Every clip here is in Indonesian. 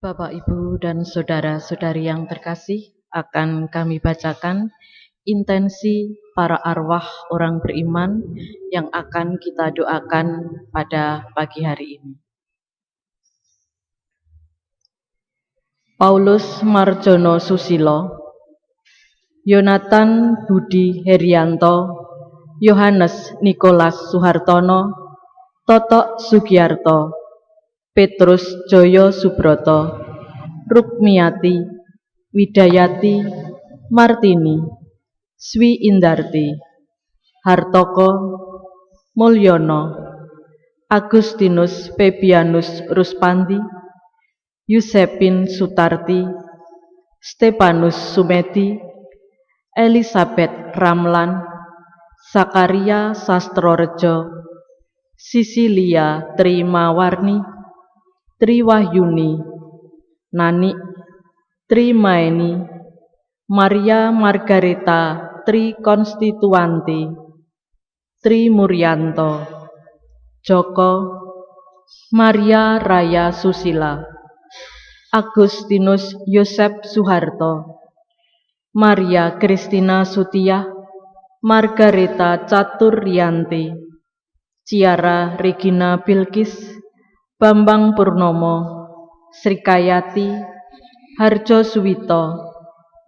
Bapak, Ibu, dan saudara-saudari yang terkasih, akan kami bacakan intensi para arwah orang beriman yang akan kita doakan pada pagi hari ini. Paulus Marjono Susilo, Yonatan Budi Herianto, Yohanes Nikolas Suhartono, Totok Sugiyarto, Petrus Joyo Subroto, Rukmiyati, Widayati, Martini, Swi Indarti, Hartoko, Mulyono, Agustinus Febianus Ruspandi, Yusepin Sutarti, Stefanus Sumedi, Elisabeth Ramlan, Sakaria Sastrorejo, Sisilia Trimawarni, Triwahyuni, Nani, Trimaeni, Maria Margareta Tri Konstituanti, Tri Muryanto, Joko, Maria Raya Susila, Agustinus Yosep Suharto, Maria Kristina Sutia, Margareta Caturyanti, Ciara Regina Bilkis, Bambang Purnomo, Srikayati, Harjo Suwito,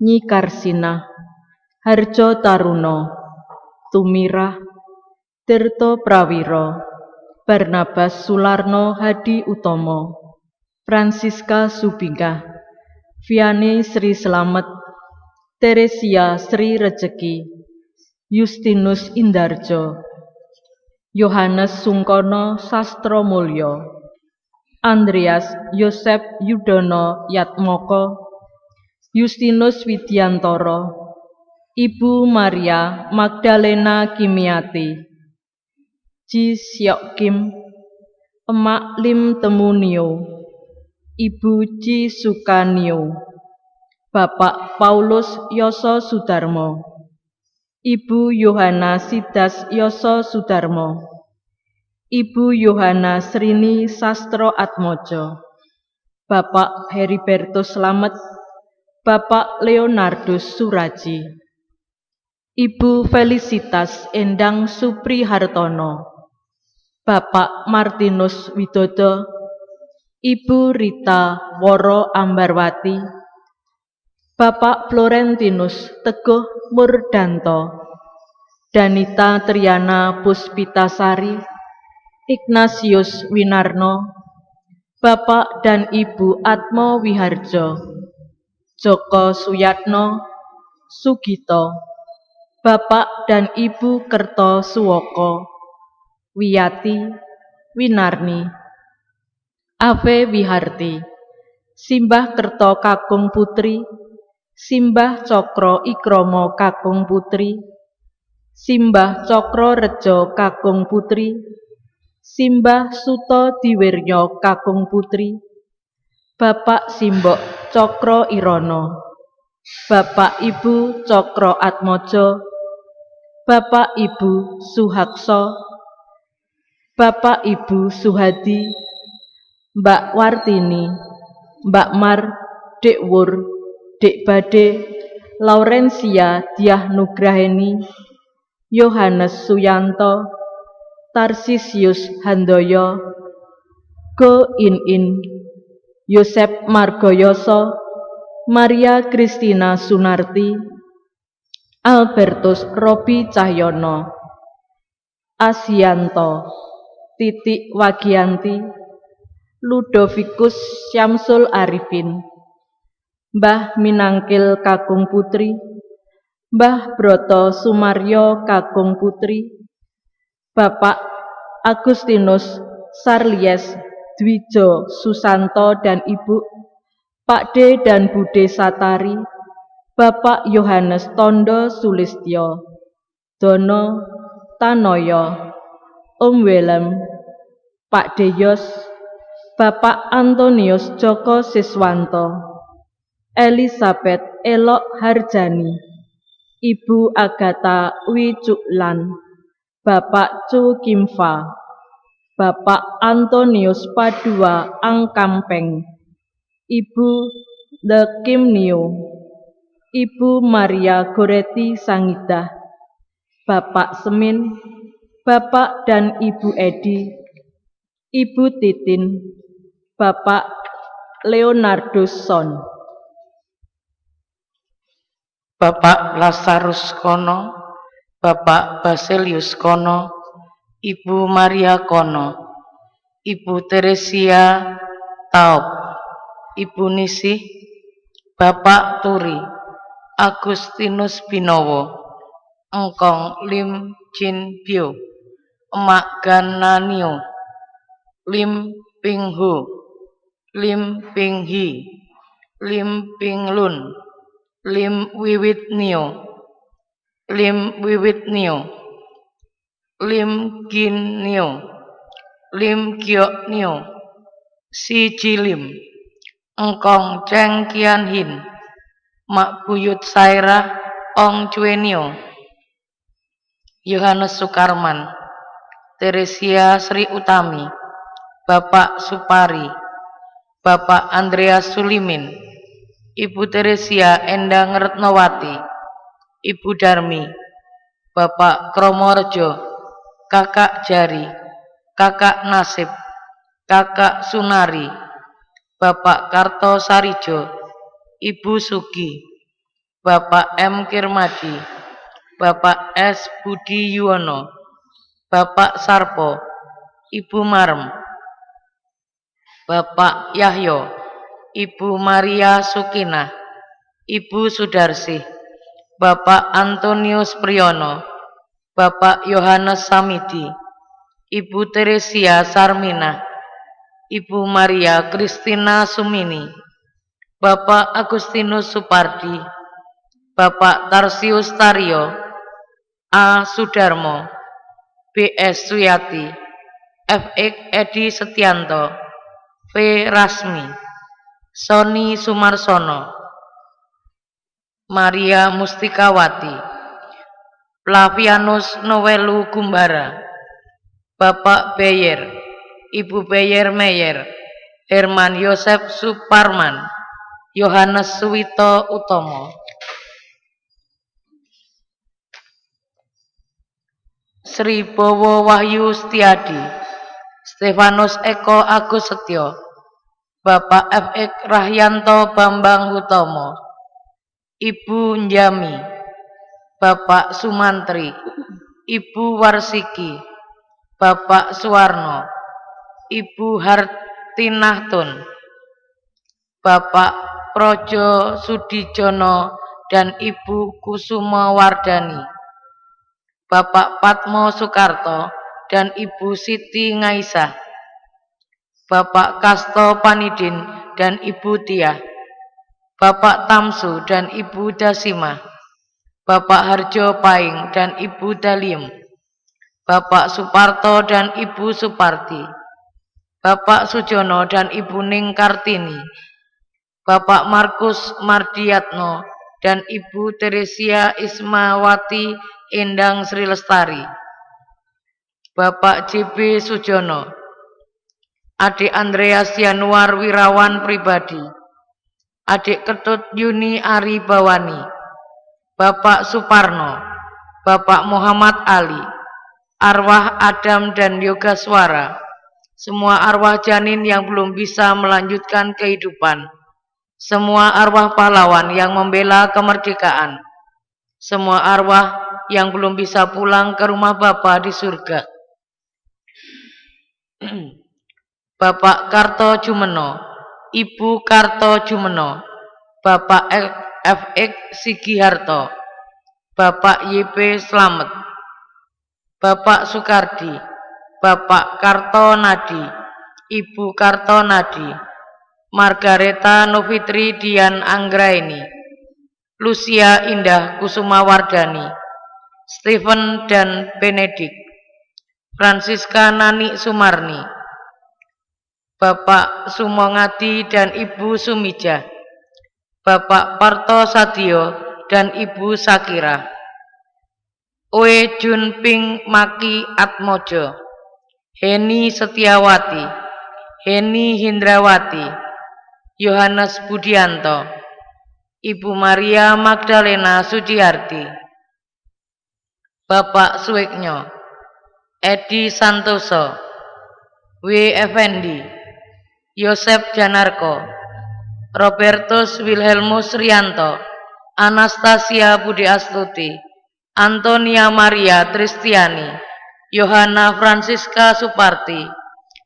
Nyi Karsina, Harjo Taruno, Tumirah, Tirto Prawiro, Barnabas Sularno Hadi Utomo, Francisca Subingah, Vianney Sri Slamet, Teresia Sri Rejeki, Justinus Indarjo, Yohanes Sungkono Sastromulyo, Andreas Yosep Yudono Yatmoko, Justinus Widiantoro, Ibu Maria Magdalena Kimiati, Ji Siok Kim, Emak Lim Temunio, Ibu Ji Sukanio, Bapak Paulus Yoso Sudarmo, Ibu Yohana Sidas Yoso Sudarmo, Ibu Yohana Srini Sastro Atmojo, Bapak Heribertus Slamet, Bapak Leonardus Suraji, Ibu Felicitas Endang Supri Hartono, Bapak Martinus Widodo, Ibu Rita Woro Ambarwati, Bapak Florentinus Teguh Murdanto, Danita Triana Puspitasari, Ignatius Winarno, Bapak dan Ibu Atmo Wiharjo, Joko Suyatno, Sugito, Bapak dan Ibu Kerto Suwoko, Wiyati, Winarni, Ave Wiharti, Simbah Kerto Kakung Putri, Simbah Cokro Ikromo Kakung Putri, Simbah Cokro Rejo Kakung Putri, Simbah Suto Diwiryo Kakung Putri, Bapak Simbok Cokro Irono, Bapak Ibu Cokro Atmojo, Bapak Ibu Suhakso, Bapak Ibu Suhadi, Mbak Wartini, Mbak Mar, Dek Wur, Dek Bade, Laurencia Diah Nugraheni, Yohanes Suyanto, Tarsisius Handoyo, Go In, Yosep Margoyoso, Maria Kristina Sunarti, Albertus Robi Cahyono, Asyanto, Titik Wagianti, Ludovicus Syamsul Arifin, Mbah Minangkil Kakung Putri, Mbah Broto Sumaryo Kakung Putri, Bapak Agustinus Sarlies Dwijo Susanto dan Ibu Pak D dan Bude Satari, Bapak Yohanes Tondo Sulistyo, Dono Tanoyo, Om Welem, Pak Deyos, Bapak Antonius Joko Siswanto, Elisabeth Elok Harjani, Ibu Agatha Wicuklan, Bapak Chu Kimfa, Bapak Antonius Padua Angkampeng, Ibu The Kim Nio, Ibu Maria Goretti Sangida, Bapak Semin, Bapak dan Ibu Edi, Ibu Titin, Bapak Leonardus Son, Bapak Lazarus Kono, Bapak Basilius Kono, Ibu Maria Kono, Ibu Teresia Taub, Ibu Nisih, Bapak Turi, Agustinus Binowo, Engkong Lim Chin Bio, Emak Gananio, Lim Ping Hu, Lim Ping Hi, Lim Ping Lun, Lim Wiwit Nio, Lim Wiwit Nio, Lim Gin Nio, Lim Giok Nio, Si Jilim, Engkong Cheng Kian Hin, Mak Buyut Sairah, Ong Chue Nio, Yohanes Sukarman, Teresia Sri Utami, Bapak Supari, Bapak Andreas Sulimin, Ibu Teresia Endang Retnowati, Ibu Darmi, Bapak Kromorjo, Kakak Jari, Kakak Nasib, Kakak Sunari, Bapak Karto Sarijo, Ibu Sugi, Bapak M. Kirmadi, Bapak S. Budi Yuwono, Bapak Sarpo, Ibu Marem, Bapak Yahyo, Ibu Maria Sukinah, Ibu Sudarsi, Bapak Antonius Priyono, Bapak Yohanes Samidi, Ibu Teresia Sarmina, Ibu Maria Kristina Sumini, Bapak Agustinus Supardi, Bapak Tarsius Tario, A. Sudarmo, B.S. Suyati, F.X. Edi Setianto, V. Rasmi, Soni Sumarsono, Maria Mustikawati, Flavianus Nowelu Gumbara, Bapak Beyer, Ibu Beyer Meyer, Herman Yosef Suparman, Yohanes Suwito Utomo, Sri Bowo Wahyu Setiadi, Stefanus Eko Agus Setyo, Bapak F.X. Rahyanto Bambang Hutomo, Ibu Njami, Bapak Sumantri, Ibu Warsiki, Bapak Suwarno, Ibu Hartinahtun, Bapak Projo Sudijono dan Ibu Kusuma Wardani, Bapak Patmo Soekarto dan Ibu Siti Ngaisah, Bapak Kasto Panidin dan Ibu Tiah, Bapak Tamsu dan Ibu Dasimah, Bapak Harjo Paing dan Ibu Daliem, Bapak Suparto dan Ibu Suparti, Bapak Sujono dan Ibu Ning Kartini, Bapak Markus Mardiatno dan Ibu Teresia Ismawati Endang Sri Lestari, Bapak JB Sujono, Adik Andreas Yanuar Wirawan Pribadi, Adik Ketut Yuni Ari Bawani, Bapak Suparno, Bapak Muhammad Ali, arwah Adam dan Yoga Swara, semua arwah janin yang belum bisa melanjutkan kehidupan, semua arwah pahlawan yang membela kemerdekaan, semua arwah yang belum bisa pulang ke rumah Bapa di surga. Bapak Karto Jumeno, Ibu Karto Jumeno, Bapak F.X. Sigiharto, Bapak Y.P. Slamet, Bapak Soekardi, Bapak Karto Nadi, Ibu Karto Nadi, Margareta Novitri Dian Anggraini, Lucia Indah Kusuma Wardani, Stephen dan Benedict, Francisca Nani Sumarni, Bapak Sumongadi dan Ibu Sumijah, Bapak Parto Sadio dan Ibu Sakira, Oe Junping Maki Atmojo, Heni Setiawati, Heni Hindrawati, Yohanes Budianto, Ibu Maria Magdalena Suciarti, Bapak Suwiknyo, Edi Santoso, W. Effendi, Yosep Janarko, Robertus Wilhelmus Rianto, Anastasia Budi Astuti, Antonia Maria Tristiani, Yohana Francisca Suparti,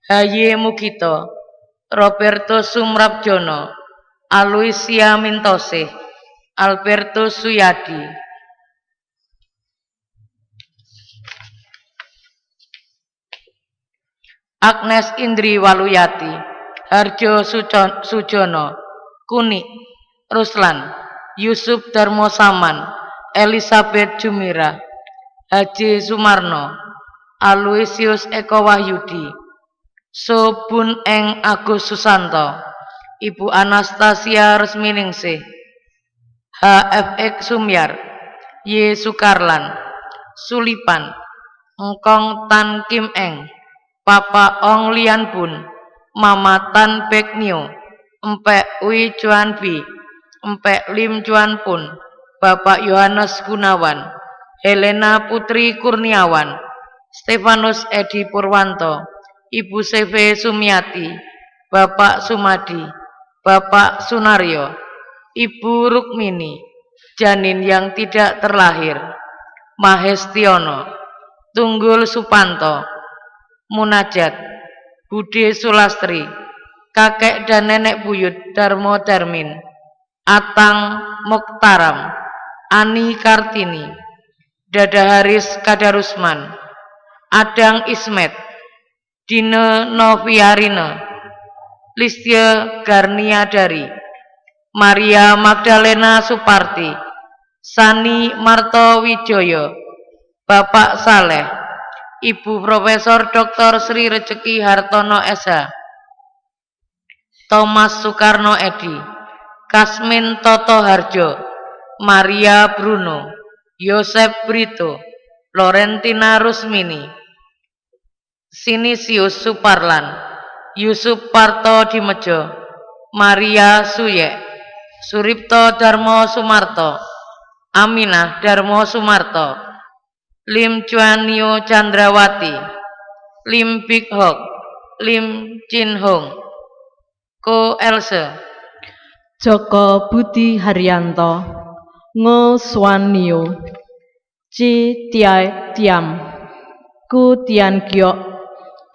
H.Y. Mugito, Robertus Sumrapjono, Aloysia Mintosih, Albertus Suyadi. Agnes Indri Waluyati, Harjo Sujono, Kunik, Ruslan, Yusuf Darmo Saman, Elizabeth Jumira, Haji Sumarno, Aloysius Eko Wahyudi, Sobun Eng Agus Susanto, Ibu Anastasia Resminingsih, HFX Sumyar, Y. Sukarlan, Sulipan, Engkong Tan Kim Eng, Papa Ong Lian Bun, Mama Tan Bek Nio, Empek Wi Chuan Bi, Empek Lim Chuan Pun, Bapak Yohanes Gunawan, Helena Putri Kurniawan, Stefanus Edi Purwanto, Ibu CV Sumiati, Bapak Sumadi, Bapak Sunaryo, Ibu Rukmini, janin yang tidak terlahir, Mahestiono, Tunggul Supanto, Munajat, Bude Sulastri, kakek dan nenek buyut Darmo Darmin, Atang Moktaram, Ani Kartini, Dada Haris Kadarusman, Adang Ismet, Dine Noviarine, Listia Garniadari, Maria Magdalena Suparti, Sani Marto Wijoyo, Bapak Saleh, Ibu Profesor Dr. Sri Rejeki Hartono SH, Thomas Soekarno Edi, Kasmin Toto Harjo, Maria Bruno, Yosep Brito, Florentina Rusmini, Sinisius Suparlan, Yusuf Parto Dimejo, Maria Suyek, Suripto Darmo Sumarto, Aminah Darmo Sumarto, Lim Chuan Nio Chandrawati, Lim Big Hok, Lim Chin Hong, Ko Else, Joko Budi Haryanto, Ngo Swan Nio, Chi Tiai Tiam, Ku Tian Giok,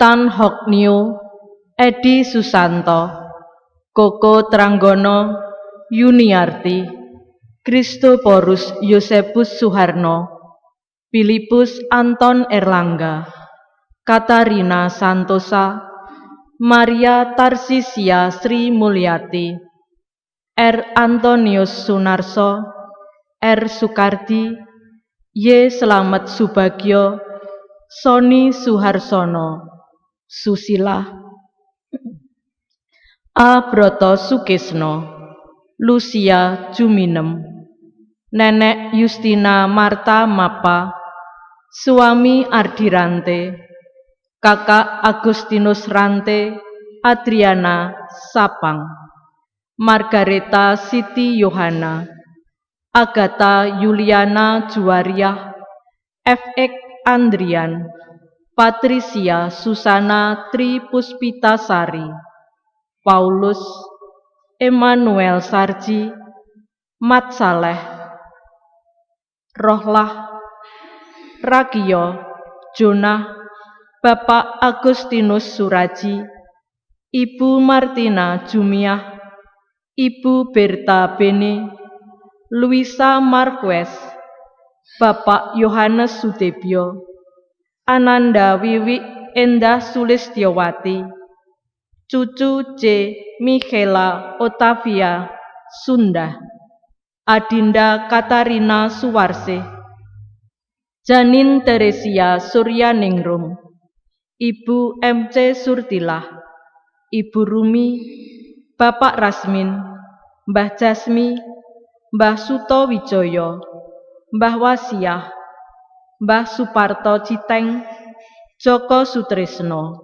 Tan Hok Nio, Edi Susanto, Koko Tranggono, Yuniarti, Kristoporus Yosepus Suharno, Filipus Anton Erlangga, Katarina Santosa, Maria Tarsisia Sri Mulyati, R. Antonius Sunarso, R. Sukardi, Y. Selamet Subagio, Soni Suharsono, Susila, A. Broto Sukisno, Lucia Juminem, Nenek Justina Marta Mapa, Suami Ardirante, Kakak Agustinus Rante, Adriana Sapang, Margareta Siti Yohana, Agatha Yuliana Juwariah, F.X. Andrian, Patricia Susana Tri Puspita Sari, Paulus, Emmanuel Sarji, Mat Saleh, Rohlah, Ragio, Jonah, Bapak Agustinus Suraji, Ibu Martina Jumiah, Ibu Berta Bene, Luisa Marquez, Bapak Yohanes Sudebyo, Ananda Wiwi Endah Sulistyowati, Cucu J. Michaela Otavia Sunda, Adinda Katarina Suwarse, Janin Teresia Suryaningrum, Ibu MC Surtilah, Ibu Rumi, Bapak Rasmin, Mbah Jasmi, Mbah Suto Wijoyo, Mbah Wasiah, Mbah Suparto Citeng, Joko Sutrisno,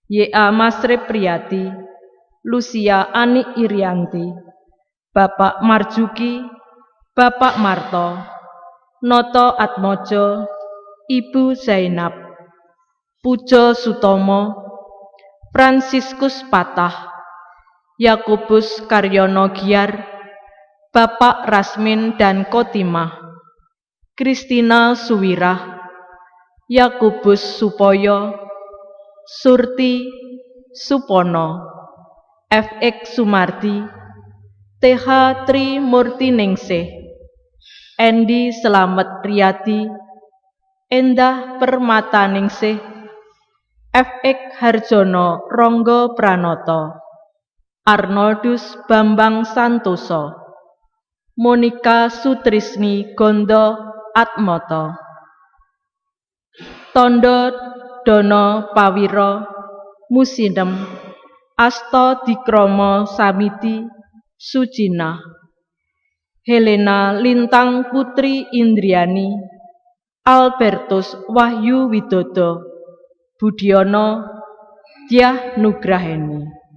Y.A. Masrip Priyati, Lucia Ani Irianti, Bapak Marjuki, Bapak Marto, Noto Atmojo, Ibu Zainab, Pujo Sutomo, Fransiskus Patah, Yakobus Karyono Giar, Bapak Rasmin dan Kotimah, Kristina Suwirah, Yakobus Supoyo, Surti Supono, FX Sumardi, TH Tri Murti Ningsih, Endi Selamet Riyadi, Endah Permata Ningsih, FX Harjono Ronggo Pranoto, Arnoldus Bambang Santoso, Monika Sutrisni Gondo Atmoto, Tondo Dono Pawiro Musinem, Asto Dikromo Samiti Sujina, Helena Lintang Putri Indriani, Albertus Wahyu Widodo, Budiono Dyah Nugraheni.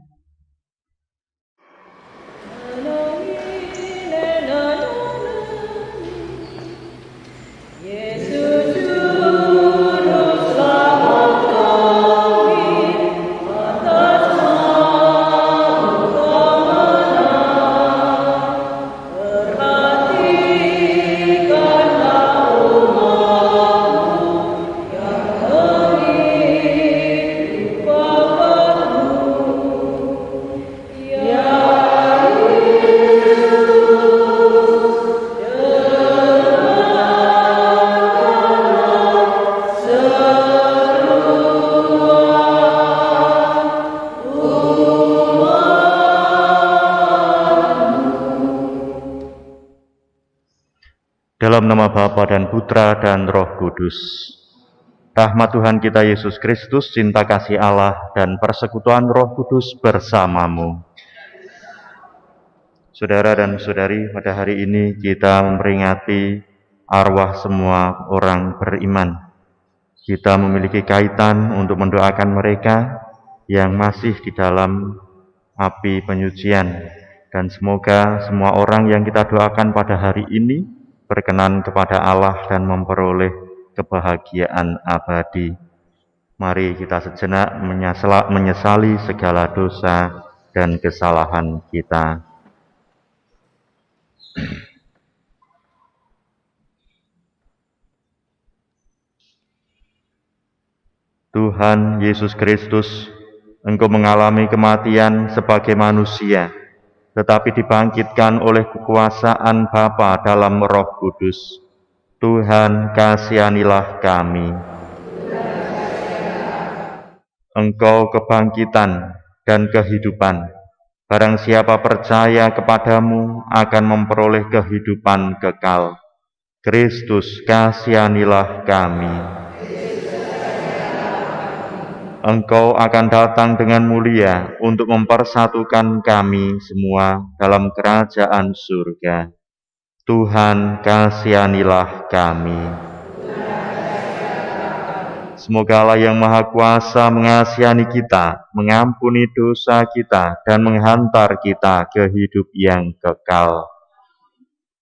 Dalam nama Bapa dan Putra dan Roh Kudus. Rahmat Tuhan kita Yesus Kristus, cinta kasih Allah, dan persekutuan Roh Kudus bersamamu. Saudara dan saudari, pada hari ini kita memperingati arwah semua orang beriman. Kita memiliki kaitan untuk mendoakan mereka yang masih di dalam api penyucian. Dan semoga semua orang yang kita doakan pada hari ini berkenan kepada Allah dan memperoleh kebahagiaan abadi. Mari kita sejenak menyesali segala dosa dan kesalahan kita. Tuhan Yesus Kristus, Engkau mengalami kematian sebagai manusia, tetapi dibangkitkan oleh kekuasaan Bapa dalam Roh Kudus. Tuhan, kasihanilah kami. Engkau kebangkitan dan kehidupan. Barang siapa percaya kepadamu akan memperoleh kehidupan kekal. Kristus, kasihanilah kami. Engkau akan datang dengan mulia untuk mempersatukan kami semua dalam kerajaan surga. Tuhan, kasihanilah kami. Semoga Allah yang Maha Kuasa mengasihani kita, mengampuni dosa kita, dan menghantar kita ke hidup yang kekal.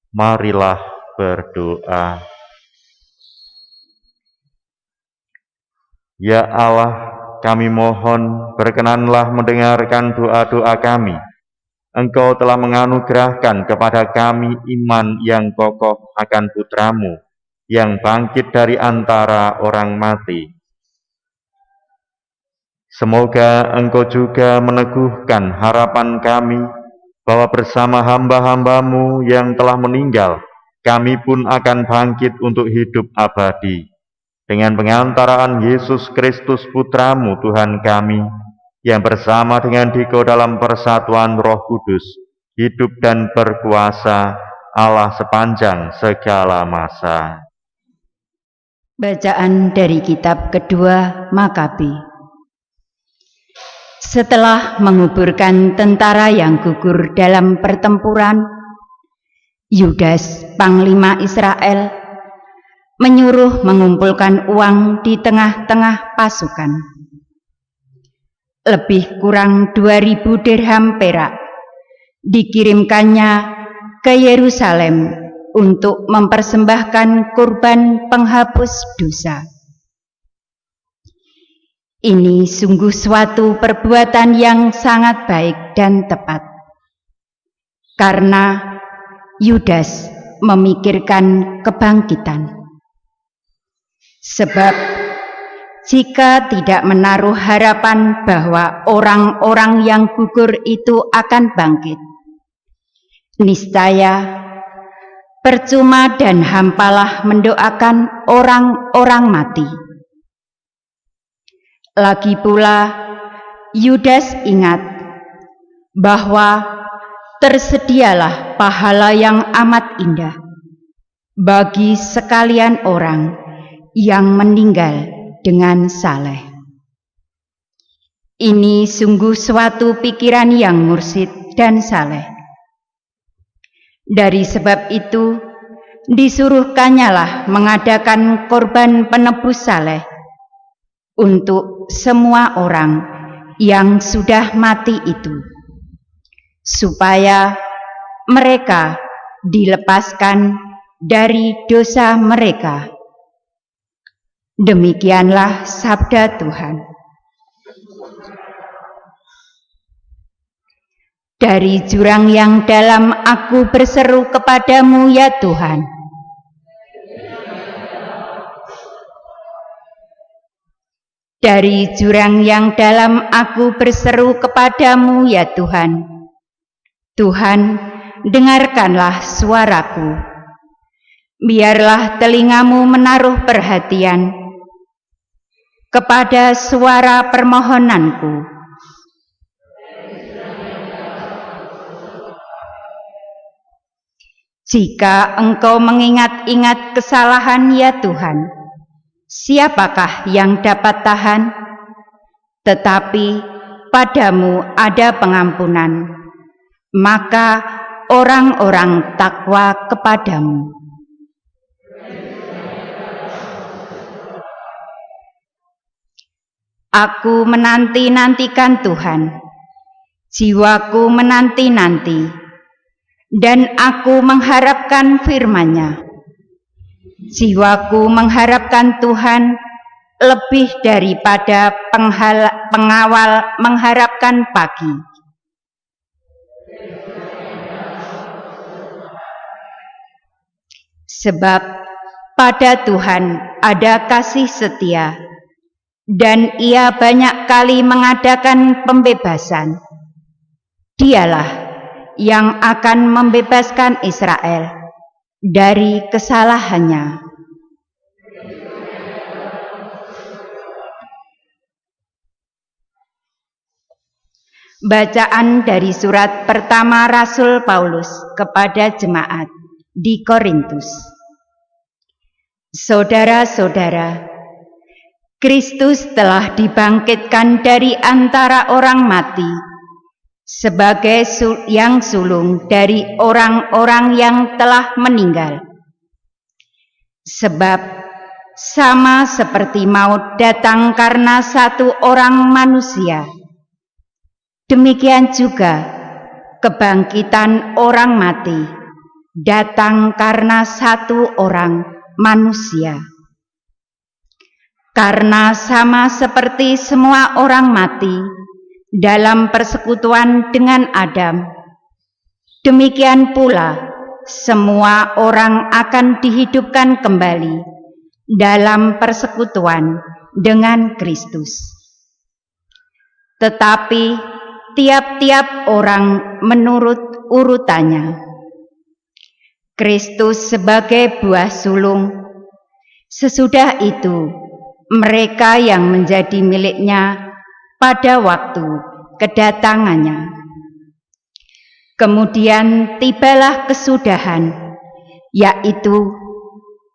Marilah berdoa. Ya Allah, kami mohon berkenanlah mendengarkan doa-doa kami. Engkau telah menganugerahkan kepada kami iman yang kokoh akan Putramu, yang bangkit dari antara orang mati. Semoga Engkau juga meneguhkan harapan kami, bahwa bersama hamba-hamba-Mu yang telah meninggal, kami pun akan bangkit untuk hidup abadi. Dengan pengantaraan Yesus Kristus Putramu Tuhan kami, yang bersama dengan Dikau dalam persatuan Roh Kudus, hidup dan berkuasa Allah sepanjang segala masa. Bacaan dari kitab kedua Makabi. Setelah menguburkan tentara yang gugur dalam pertempuran, Yudas, panglima Israel, menyuruh mengumpulkan uang di tengah-tengah pasukan. lebih kurang 2000 dirham perak dikirimkannya ke Yerusalem untuk mempersembahkan kurban penghapus dosa. Ini sungguh suatu perbuatan yang sangat baik dan tepat, karena Yudas memikirkan kebangkitan. Sebab jika tidak menaruh harapan bahwa orang-orang yang gugur itu akan bangkit, niscaya percuma dan hampalah mendoakan orang-orang mati. Lagi pula, Yudas ingat bahwa tersedialah pahala yang amat indah bagi sekalian orang yang meninggal dengan saleh. Ini sungguh suatu pikiran yang mursyid dan saleh. Dari sebab itu, disuruhkannyalah mengadakan korban penebus saleh untuk semua orang yang sudah mati itu, supaya mereka dilepaskan dari dosa mereka. Demikianlah sabda Tuhan. Dari jurang yang dalam aku berseru kepadamu, ya Tuhan. Dari jurang yang dalam aku berseru kepadamu, ya Tuhan. Tuhan, dengarkanlah suaraku. Biarlah telingamu menaruh perhatian kepada suara permohonanku. Jika engkau mengingat-ingat kesalahan, ya Tuhan, siapakah yang dapat tahan? Tetapi padamu ada pengampunan, maka orang-orang takwa kepadamu. Aku menanti-nantikan Tuhan, jiwaku menanti-nanti, dan aku mengharapkan firman-Nya. Jiwaku mengharapkan Tuhan lebih daripada pengawal mengharapkan pagi. Sebab pada Tuhan ada kasih setia, dan Ia banyak kali mengadakan pembebasan. Dialah yang akan membebaskan Israel dari kesalahannya. Bacaan dari surat pertama Rasul Paulus kepada jemaat di Korintus. Saudara-saudara, Kristus telah dibangkitkan dari antara orang mati sebagai yang sulung dari orang-orang yang telah meninggal. Sebab sama seperti maut datang karena satu orang manusia, demikian juga kebangkitan orang mati datang karena satu orang manusia. Karena sama seperti semua orang mati dalam persekutuan dengan Adam, demikian pula semua orang akan dihidupkan kembali dalam persekutuan dengan Kristus. Tetapi tiap-tiap orang menurut urutannya. Kristus sebagai buah sulung, sesudah itu mereka yang menjadi miliknya pada waktu kedatangannya. Kemudian tibalah kesudahan, yaitu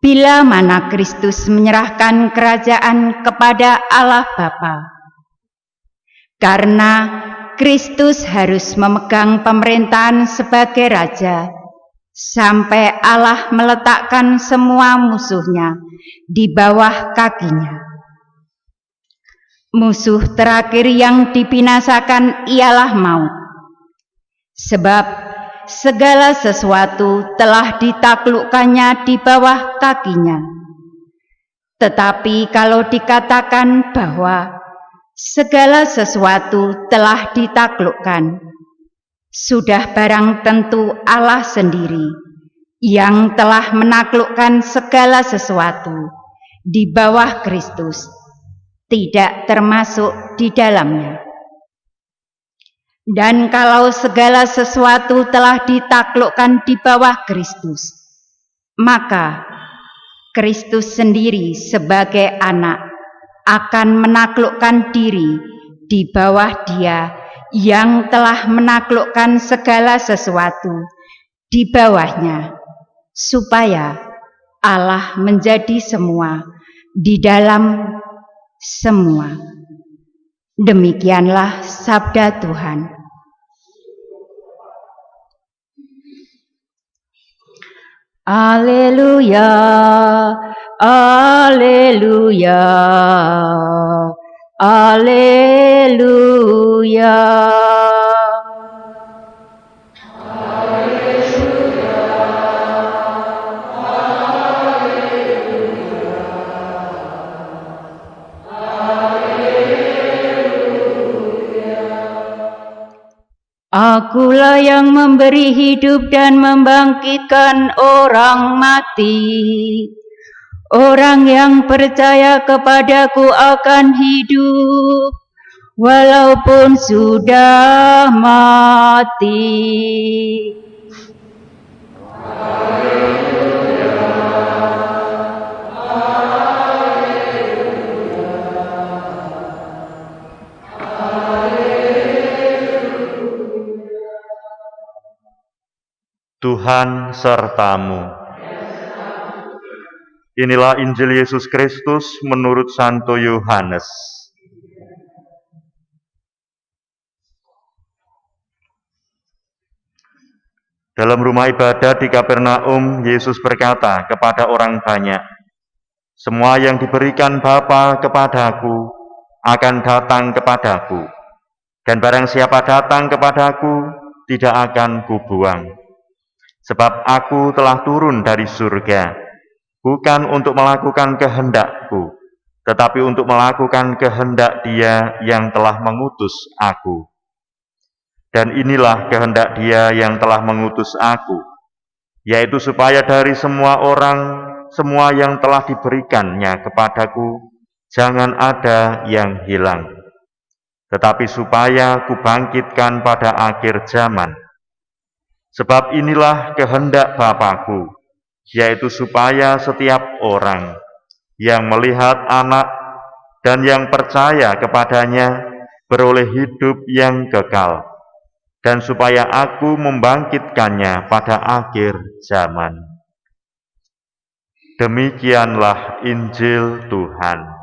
bila mana Kristus menyerahkan kerajaan kepada Allah Bapa. Karena Kristus harus memegang pemerintahan sebagai Raja, sampai Allah meletakkan semua musuhnya di bawah kakinya. Musuh terakhir yang dibinasakan ialah maut. Sebab segala sesuatu telah ditaklukkannya di bawah kakinya. Tetapi kalau dikatakan bahwa segala sesuatu telah ditaklukkan, sudah barang tentu Allah sendiri yang telah menaklukkan segala sesuatu di bawah Kristus tidak termasuk di dalamnya. Dan kalau segala sesuatu telah ditaklukkan di bawah Kristus, maka Kristus sendiri sebagai anak akan menaklukkan diri di bawah Dia yang telah menaklukkan segala sesuatu di bawahnya, supaya Allah menjadi semua di dalam semua. Demikianlah sabda Tuhan. Haleluya, haleluya, haleluya. Akulah yang memberi hidup dan membangkitkan orang mati. Orang yang percaya kepadaku akan hidup, walaupun sudah mati. Tuhan sertamu. Inilah Injil Yesus Kristus menurut Santo Yohanes. Dalam rumah ibadat di Kapernaum, Yesus berkata kepada orang banyak, "Semua yang diberikan Bapa kepadaku akan datang kepadaku, dan barang siapa datang kepadaku tidak akan kubuang. Sebab aku telah turun dari surga, bukan untuk melakukan kehendakku, tetapi untuk melakukan kehendak Dia yang telah mengutus aku. Dan inilah kehendak Dia yang telah mengutus aku, yaitu supaya dari semua orang, semua yang telah diberikannya kepadaku, jangan ada yang hilang, tetapi supaya kubangkitkan pada akhir zaman. Sebab inilah kehendak Bapa-Ku, yaitu supaya setiap orang yang melihat Anak dan yang percaya kepadanya beroleh hidup yang kekal, dan supaya Aku membangkitkannya pada akhir zaman." Demikianlah Injil Tuhan.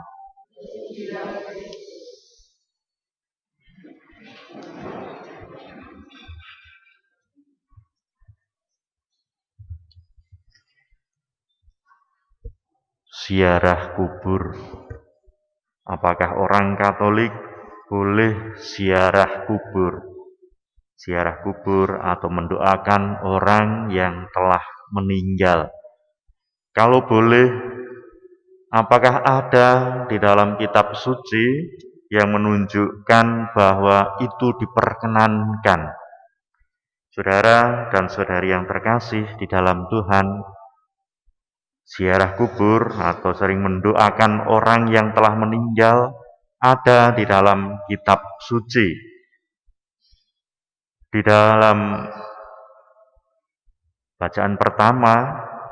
Ziarah kubur. Apakah orang Katolik boleh ziarah kubur? Ziarah kubur atau mendoakan orang yang telah meninggal. Kalau boleh, apakah ada di dalam kitab suci yang menunjukkan bahwa itu diperkenankan? Saudara dan saudari yang terkasih di dalam Tuhan, ziarah kubur atau sering mendoakan orang yang telah meninggal ada di dalam kitab suci. Di dalam bacaan pertama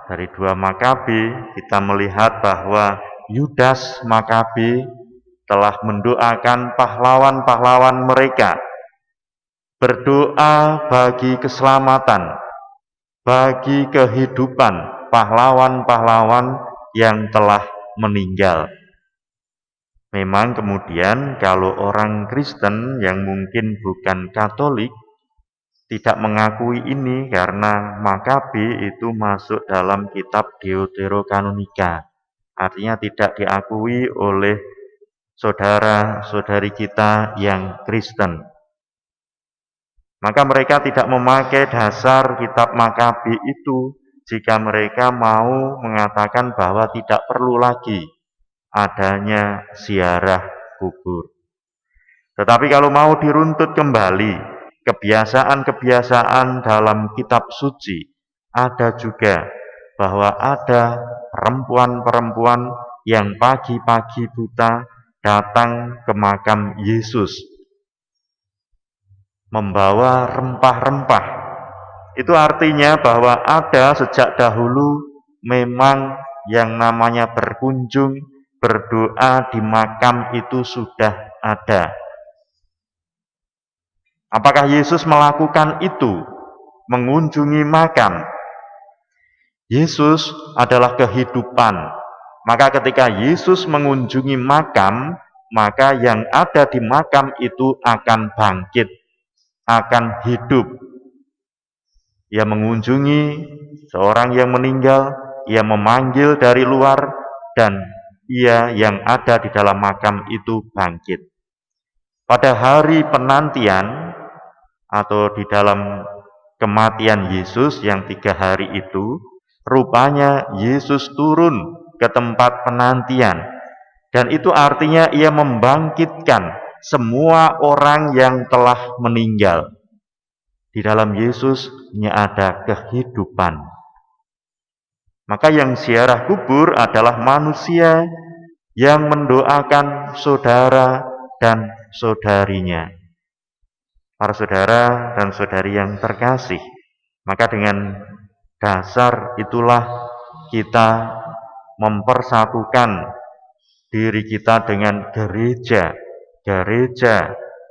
dari 2 Makabi, kita melihat bahwa Yudas Makabi telah mendoakan pahlawan-pahlawan mereka, berdoa bagi keselamatan, bagi kehidupan pahlawan-pahlawan yang telah meninggal. Memang kemudian kalau orang Kristen yang mungkin bukan Katolik tidak mengakui ini karena Makabi itu masuk dalam kitab Deuterokanonika. Artinya tidak diakui oleh saudara-saudari kita yang Kristen. Maka mereka tidak memakai dasar kitab Makabi itu jika mereka mau mengatakan bahwa tidak perlu lagi adanya ziarah kubur. Tetapi kalau mau diruntut kembali kebiasaan-kebiasaan dalam kitab suci, ada juga bahwa ada perempuan-perempuan yang pagi-pagi buta datang ke makam Yesus membawa rempah-rempah. Itu artinya bahwa ada sejak dahulu memang yang namanya berkunjung, berdoa di makam itu sudah ada. Apakah Yesus melakukan itu? Mengunjungi makam. Yesus adalah kehidupan. Maka ketika Yesus mengunjungi makam, maka yang ada di makam itu akan bangkit, akan hidup. Ia mengunjungi seorang yang meninggal, ia memanggil dari luar, dan ia yang ada di dalam makam itu bangkit. Pada hari penantian atau di dalam kematian Yesus yang 3 hari itu, rupanya Yesus turun ke tempat penantian. Dan itu artinya ia membangkitkan semua orang yang telah meninggal. Di dalam Yesus ada kehidupan. Maka yang ziarah kubur adalah manusia yang mendoakan saudara dan saudarinya. Para saudara dan saudari yang terkasih, maka dengan dasar itulah kita mempersatukan diri kita dengan gereja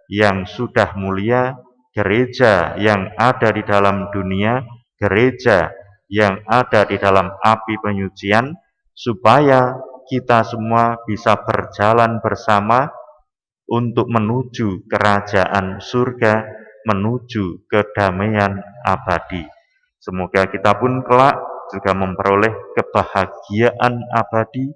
yang sudah mulia, gereja yang ada di dalam dunia, gereja yang ada di dalam api penyucian, supaya kita semua bisa berjalan bersama untuk menuju kerajaan surga, menuju kedamaian abadi. Semoga kita pun kelak juga memperoleh kebahagiaan abadi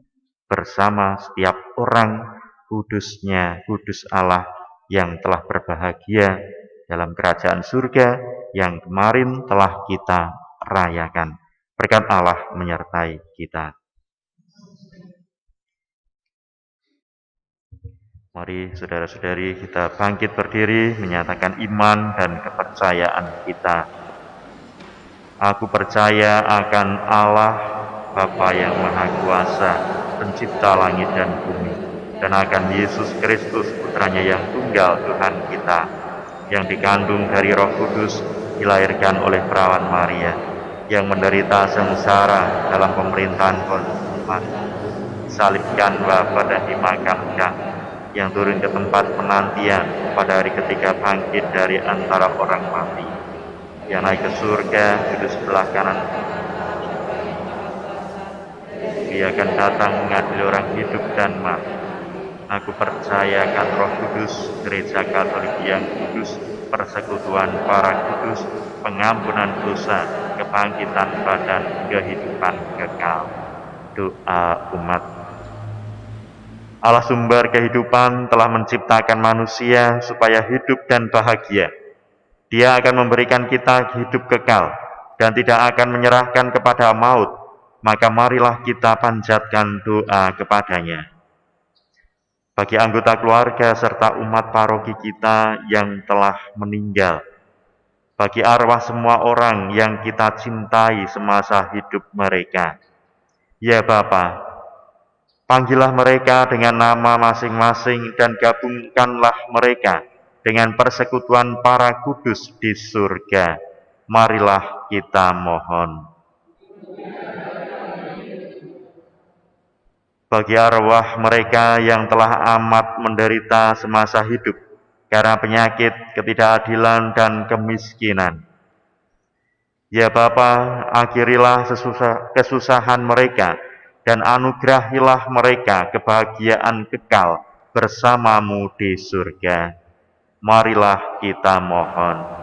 bersama setiap orang kudusnya, kudus Allah yang telah berbahagia dalam kerajaan surga yang kemarin telah kita rayakan. Berkat Allah menyertai kita. Mari saudara-saudari kita bangkit berdiri menyatakan iman dan kepercayaan kita. Aku percaya akan Allah, Bapa yang Maha Kuasa, pencipta langit dan bumi, dan akan Yesus Kristus, putranya yang tunggal Tuhan kita, yang dikandung dari Roh Kudus, dilahirkan oleh perawan Maria, yang menderita sengsara dalam pemerintahan Pontius Pilatus, disalibkan dan dimakamkan, yang turun ke tempat penantian pada hari ketiga bangkit dari antara orang mati, yang naik ke surga duduk sebelah kanan. Dia akan datang mengadili orang hidup dan mati. Aku percaya akan Roh Kudus, Gereja Katolik yang kudus, persekutuan para kudus, pengampunan dosa, kebangkitan badan, kehidupan kekal. Doa umat. Allah sumber kehidupan telah menciptakan manusia supaya hidup dan bahagia. Dia akan memberikan kita hidup kekal dan tidak akan menyerahkan kepada maut. Maka marilah kita panjatkan doa kepadanya. Bagi anggota keluarga serta umat paroki kita yang telah meninggal, bagi arwah semua orang yang kita cintai semasa hidup mereka, ya Bapa, panggillah mereka dengan nama masing-masing dan gabungkanlah mereka dengan persekutuan para kudus di surga. Marilah kita mohon. Bagi arwah mereka yang telah amat menderita semasa hidup karena penyakit, ketidakadilan, dan kemiskinan, ya Bapa, akhirilah kesusahan mereka dan anugerahilah mereka kebahagiaan kekal bersamamu di surga. Marilah kita mohon.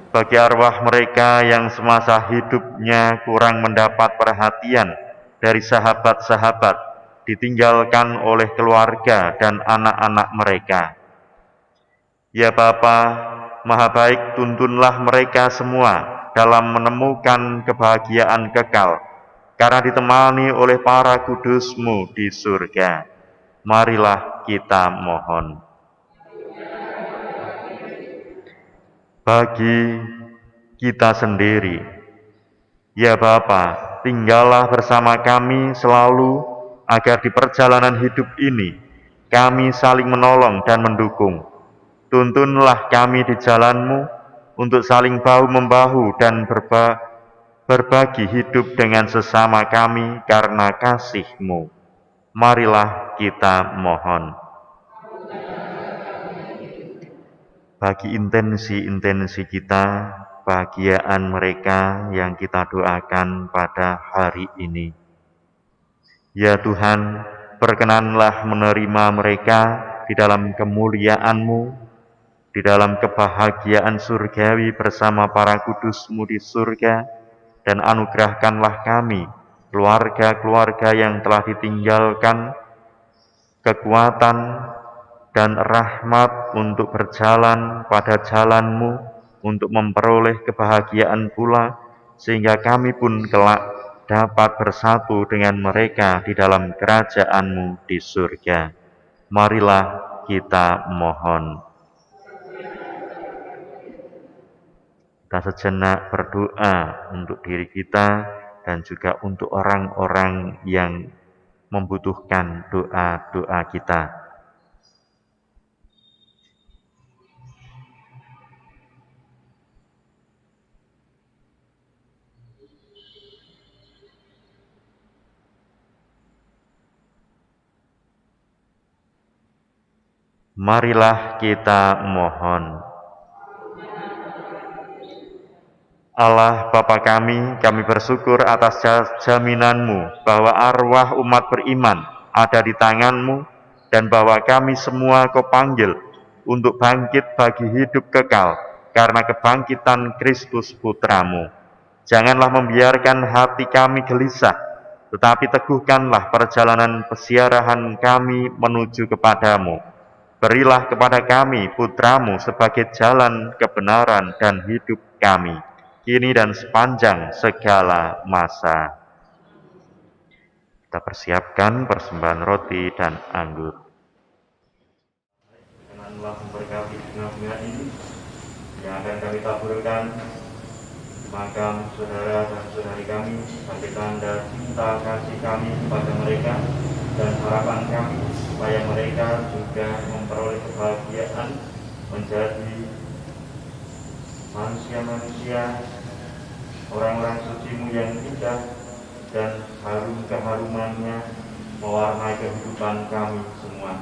Bagi arwah mereka yang semasa hidupnya kurang mendapat perhatian dari sahabat-sahabat ditinggalkan oleh keluarga dan anak-anak mereka. Ya Bapa, Maha Baik, tuntunlah mereka semua dalam menemukan kebahagiaan kekal, karena ditemani oleh para kudus-Mu di surga. Marilah kita mohon. Bagi kita sendiri, ya Bapa, tinggallah bersama kami selalu, agar di perjalanan hidup ini kami saling menolong dan mendukung. Tuntunlah kami di jalan-Mu untuk saling bahu-membahu dan berbagi hidup dengan sesama kami karena kasih-Mu. Marilah kita mohon. Bagi intensi-intensi kita, kebahagiaan mereka yang kita doakan pada hari ini. Ya Tuhan, berkenanlah menerima mereka di dalam kemuliaan-Mu, di dalam kebahagiaan surgawi bersama para kudus-Mu di surga, dan anugerahkanlah kami, keluarga-keluarga yang telah ditinggalkan, kekuatan dan rahmat untuk berjalan pada jalan-Mu, untuk memperoleh kebahagiaan pula, sehingga kami pun kelak dapat bersatu dengan mereka di dalam kerajaan-Mu di surga. Marilah kita mohon. Kita sejenak berdoa untuk diri kita dan juga untuk orang-orang yang membutuhkan doa-doa kita. Marilah kita mohon. Allah Bapa kami bersyukur atas jaminan-Mu bahwa arwah umat beriman ada di tangan-Mu, dan bahwa kami semua Kau panggil untuk bangkit bagi hidup kekal karena kebangkitan Kristus Putra-Mu. Janganlah membiarkan hati kami gelisah, tetapi teguhkanlah perjalanan pesiarahan kami menuju kepadamu. Berilah kepada kami Putra-Mu sebagai jalan kebenaran dan hidup kami, kini dan sepanjang segala masa. Kita persiapkan persembahan roti dan anggur. Berkenanlah memberkati bunga-bunga ini yang akan kami taburkan di makam saudara dan saudari kami, sebagai tanda cinta kasih kami kepada mereka dan harapan kami supaya mereka juga memperoleh kebahagiaan menjadi manusia-manusia, orang-orang suci-Mu yang indah, dan harum keharumannya mewarnai kehidupan kami semua.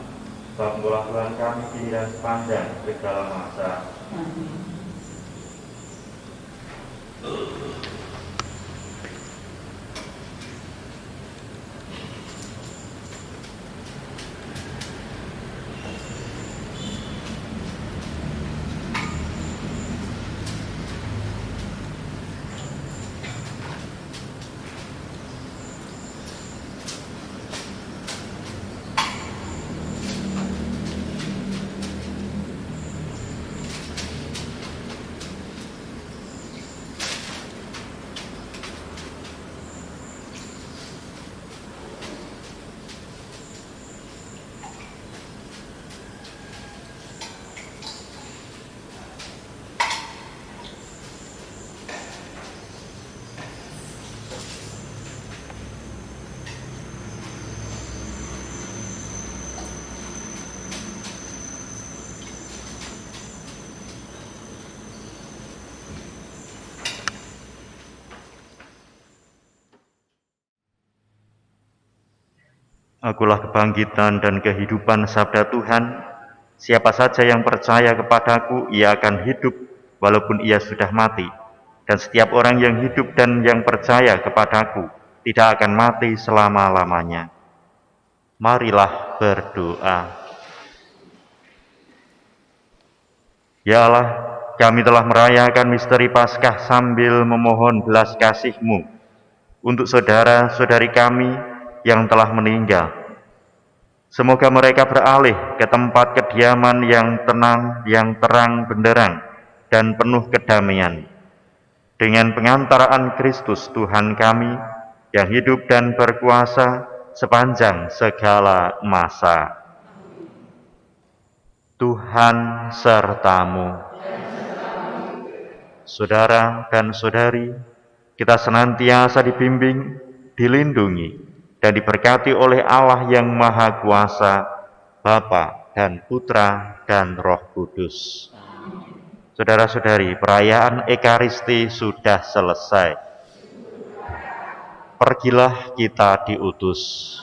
Sebab Engkaulah Tuhan kami kini dan sepanjang segala masa. Amin. Akulah kebangkitan dan kehidupan, sabda Tuhan. Siapa saja yang percaya kepadaku, ia akan hidup walaupun ia sudah mati. Dan setiap orang yang hidup dan yang percaya kepadaku tidak akan mati selama-lamanya. Marilah berdoa. Ya Allah, kami telah merayakan misteri Paskah sambil memohon belas kasih-Mu untuk saudara-saudari kami yang telah meninggal, Semoga mereka beralih ke tempat kediaman yang tenang, yang terang benderang, dan penuh kedamaian. Dengan pengantaraan Kristus Tuhan kami, yang hidup dan berkuasa sepanjang segala masa. Tuhan sertamu. Saudara dan saudari, kita senantiasa dibimbing, dilindungi, dan diberkati oleh Allah yang Maha Kuasa, Bapa dan Putra dan Roh Kudus. Saudara-saudari, perayaan Ekaristi sudah selesai. Pergilah kita diutus.